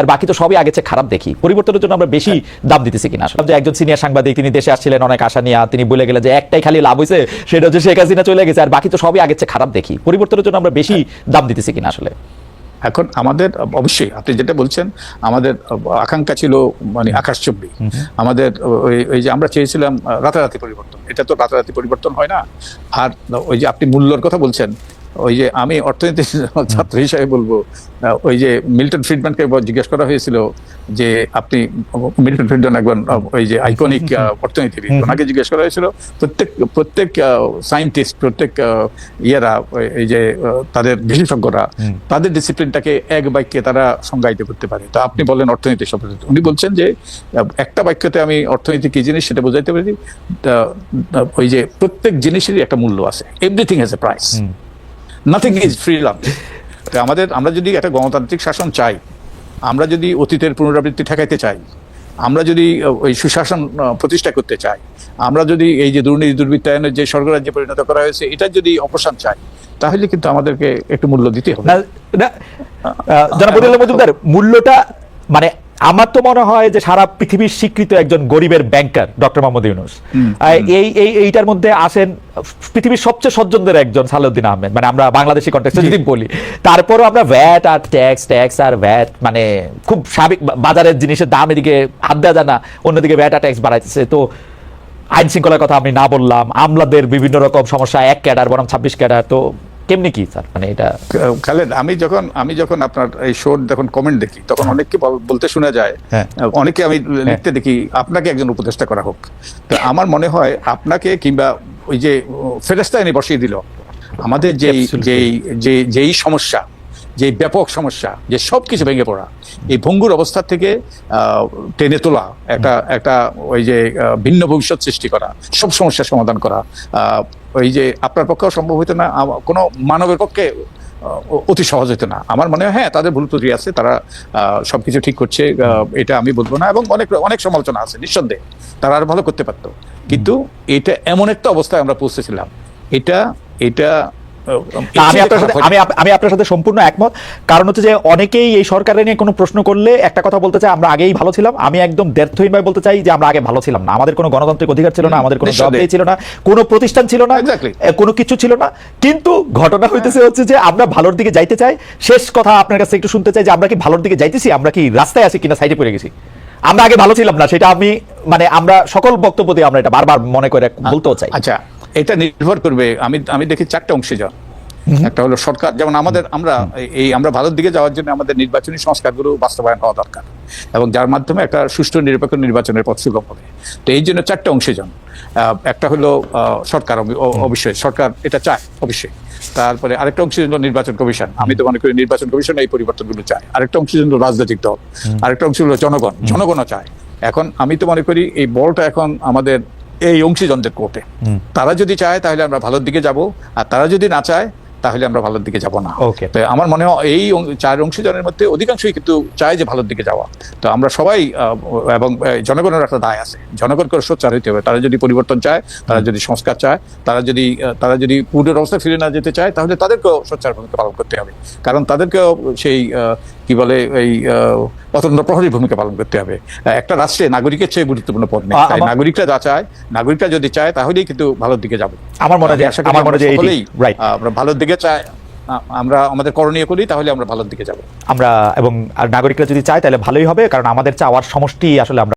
আর বাকি তো সবই আগের চেয়ে খারাপ দেখি। পরিবর্তনের জন্য আমরা বেশি দাম দিতেছি কিনা আসলে। যে একজন সিনিয়র সাংবাদিক তিনি দেশে আসছিলেন অনেক আশা নিয়ে, তিনি বলে গেলেন যে একটাই খালি লাভ হয়েছে, সেটা হচ্ছে শেখ হাসিনা চলে গেছে, আর বাকি তো সবই আগের চেয়ে খারাপ দেখি। পরিবর্তনের জন্য আমরা বেশি দাম দিতেছি কিনা আসলে। এখন আমাদের অবশ্যই আপনি যেটা বলছেন, আমাদের আকাঙ্ক্ষা ছিল মানে আকাশচুম্বী। আমাদের ওই যে আমরা চেয়েছিলাম রাতারাতি পরিবর্তন, এটা তো রাতারাতি পরিবর্তন হয় না। আর ওই যে আপনি মূল্যর কথা বলছেন, ওই যে আমি অর্থনীতি ছাত্র হিসাবে বলবো, ওই যে মিল্টন ফ্রিডম্যানকে জিজ্ঞেস করা হয়েছিল যে আপনি, মিল্টন ফ্রিডম্যান একজন ওই যে আইকনিক অর্থনীতিবিদ, ওনাকে জিজ্ঞেস করা হয়েছিল প্রত্যেক সায়েন্টিস্ট, প্রত্যেক ইয়েরা, এই যে তাদের বিশেষজ্ঞরা তাদের ডিসিপ্লিনটাকে এক বাক্যে তারা সংজ্ঞায়িত করতে পারে। তো আপনি বলেন অর্থনীতি শব্দ, উনি বলছেন যে একটা বাক্যতে আমি অর্থনীতি কি জিনিস সেটা বোঝাইতে পারি, ওই যে প্রত্যেক জিনিসেরই একটা মূল্য আছে, everything has a price, nothing is free lunch. আমরা যদি একটা গণতান্ত্রিক শাসন চাই, আমরা যদি অতীতের পুনরাবৃত্তি ঠেকাইতে চাই, আমরা যদি ওই সুশাসন প্রতিষ্ঠা করতে চাই, আমরা যদি এই যে দুর্নীতি দুর্বৃত্তায়নের যে স্বর্গরাজ্যে পরিণত করা হয়েছে এটা যদি অবসান চাই, তাহলে কিন্তু আমাদেরকে একটু মূল্য দিতে হবে। জনাব বদিউল্লাহ মজুমদার, মূল্যটা মানে আমার তো মনে হয় যে সারা পৃথিবীর স্বীকৃত একজন গরিবের ব্যাংকার ডক্টর মোহাম্মদ ইউনূস, এইটার মধ্যে আসেন পৃথিবীর সবচেয়ে সজ্জনদের একজন সালাউদ্দিন আহমেদ, মানে আমরা বাংলাদেশি কনটেক্সটে যদি বলি, তারপরও আমরা ভ্যাট আর ট্যাক্স আর ভ্যাট, মানে খুব স্বাভাবিক, বাজারের জিনিসের দাম এদিকে হাত দেওয়া যায় না, অন্যদিকে ভ্যাট আর ট্যাক্স বাড়াইতেছে। তো আইন শৃঙ্খলার কথা আমি না বললাম, আমলাদের বিভিন্ন রকম সমস্যা, 1 ক্যাডার বরং 26 ক্যাডার, তো কেমনি কি স্যার মানে এটা? খালেদ, আমি যখন আপনার এই শোর যখন কমেন্ট দেখি, তখন অনেককে বলতে শোনা যায়, অনেকে আমি লিখতে দেখি আপনাকে একজন উপদেষ্টা করা হোক। তো আমার মনে হয় আপনাকে কিংবা ওই যে ফেরেশতা এনে বসিয়ে দিল, আমাদের যেই সমস্যা, যে ব্যাপক সমস্যা, যে সবকিছু ভেঙে পড়া, এই ভঙ্গুর অবস্থা থেকে টেনে তোলা, একটা ওই যে ভিন্ন ভবিষ্যৎ সৃষ্টি করা, সব সমস্যার সমাধান করা, ওই যে আপনার পক্ষেও সম্ভব হইতো না, কোনো মানবের পক্ষে অতি সহজ হইতো না। আমার মনে হয় হ্যাঁ, তাদের ভুল ত্রুটি আছে, তারা সবকিছু ঠিক করছে, এটা আমি বলবো না, এবং অনেক সমালোচনা আছে নিঃসন্দেহে, তারা আর ভালো করতে পারতো। কিন্তু এটা এমন একটা অবস্থায় আমরা পৌঁছেছিলাম, এটা আমি আপনার সাথে সম্পূর্ণ একমত। কারণ হচ্ছে যে অনেকেই এই সরকারের নিয়ে কোনো প্রশ্ন করলে একটা কথা বলতে চাই, আমরা আগেই ভালো ছিলাম। আমি একদম দ্ব্যর্থহীনভাবে বলতে চাই যে আমরা আগে ভালো ছিলাম না। আমাদের কোনো গণতান্ত্রিক অধিকার ছিল না, আমাদের কোনো জবাবদেহি ছিল না, কোনো প্রতিষ্ঠান ছিল না, কোনো কিছু ছিল না। কিন্তু ঘটনা হইতেছে হচ্ছে যে আমরা ভালোর দিকে যাইতে চাই। শেষ কথা আপনার কাছে একটু শুনতে চাই যে আমরা কি ভালোর দিকে যাইতেছি, আমরা কি রাস্তায় আছি কিনা সাইডে পড়ে গেছি? আমরা আগে ভালো ছিলাম না, সেটা আমি মানে আমরা সকল বক্তব্য দিয়ে আমরা এটা বারবার মনে করে বলতেও চাই। আচ্ছা, এটা নির্ভর করবে, আমি দেখি 4টা অংশে যান। একটা হলো সরকার, যেমন আমরা ভালোর দিকে যাওয়ার জন্য আমাদের নির্বাচনী সংস্কারগুলো বাস্তবায়ন হওয়া দরকার, এবং যার মাধ্যমে একটা সুষ্ঠু নিরপেক্ষ নির্বাচনের পথ সুগম হবে। তো এই জন্য 4টা অংশে যান। একটা হলো সরকার, অবশ্যই সরকার এটা চায় অবশ্যই। তারপরে আরেকটা অংশ হলো নির্বাচন কমিশন, আমি তো মনে করি নির্বাচন কমিশন এই পরিবর্তনগুলো চায়। আরেকটা অংশ হলো রাজনৈতিক দল, আরেকটা অংশ হলো জনগণও চায়। এখন আমি তো মনে করি এই বলটা এখন আমাদের এই অংশীজনদের কোর্টে। তারা যদি চায় তাহলে আমরা ভালোর দিকে যাব, আর তারা যদি না চায় তাহলে আমরা ভালোর দিকে যাব না। আমার মনে হয় এই 4 অংশীজনের মধ্যে অধিকাংশই কিন্তু চায় যে ভালোর দিকে যাওয়া। তো আমরা সবাই, এবং জনগণের একটা দায় আছে, জনগণকে সোচ্চার হইতে হবে। তারা যদি পরিবর্তন চায়, তারা যদি সংস্কার চায়, তারা যদি পূর্বের অবস্থায় ফিরে না যেতে চায়, তাহলে তাদেরকেও সোচ্চার ভূমিকা পালন করতে হবে। কারণ তাদেরকেও সেই কি বলে এই অতন্ত্র প্রহরী ভূমিকা পালন করতে হবে। একটা রাষ্ট্রে নাগরিকের চেয়ে গুরুত্বপূর্ণ পদ নেই। তাই নাগরিকরা যা চায়, নাগরিকরা যদি চায় তাহলেই কিন্তু ভালোর দিকে যাবে। আমার মনে হয় আমরা ভালোর দিকে চাই, আমরা আমাদের করণীয় করি, তাহলে আমরা ভালোর দিকে যাব। এবং নাগরিকরা যদি চায় তাহলে ভালোই হবে, কারণ আমাদের চাওয়ার সমষ্টি আসলে আমরা